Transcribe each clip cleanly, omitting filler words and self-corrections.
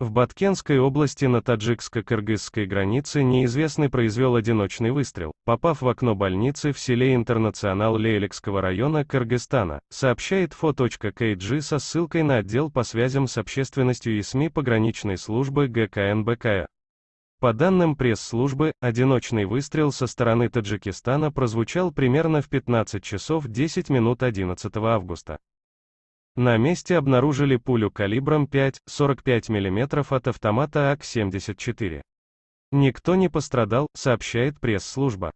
В Баткенской области на таджикско-кыргызской границе неизвестный произвел одиночный выстрел, попав в окно больницы в селе Интернационал Лейлекского района Кыргызстана, сообщает fo.kg со ссылкой на отдел по связям с общественностью и СМИ пограничной службы ГКНБК. По данным пресс-службы, одиночный выстрел со стороны Таджикистана прозвучал примерно в 15 часов 10 минут 11 августа. На месте обнаружили пулю калибром 5,45 мм от автомата АК-74. Никто не пострадал, сообщает пресс-служба.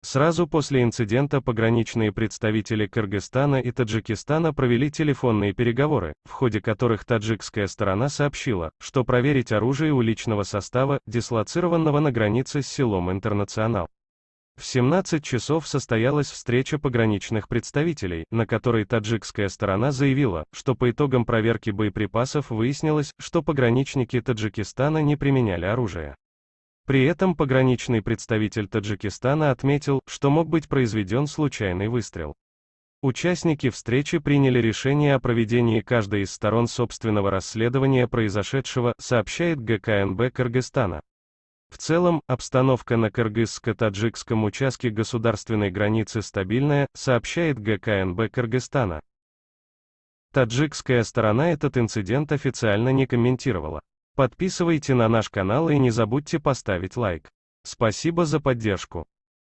Сразу после инцидента пограничные представители Кыргызстана и Таджикистана провели телефонные переговоры, в ходе которых таджикская сторона сообщила, что проверить оружие у личного состава, дислоцированного на границе с селом Интернационал. В 17 часов состоялась встреча пограничных представителей, на которой таджикская сторона заявила, что по итогам проверки боеприпасов выяснилось, что пограничники Таджикистана не применяли оружие. При этом пограничный представитель Таджикистана отметил, что мог быть произведен случайный выстрел. Участники встречи приняли решение о проведении каждой из сторон собственного расследования произошедшего, сообщает ГКНБ Кыргызстана. В целом, обстановка на кыргызско-таджикском участке государственной границы стабильная, сообщает ГКНБ Кыргызстана. Таджикская сторона этот инцидент официально не комментировала. Подписывайте на наш канал и не забудьте поставить лайк. Спасибо за поддержку.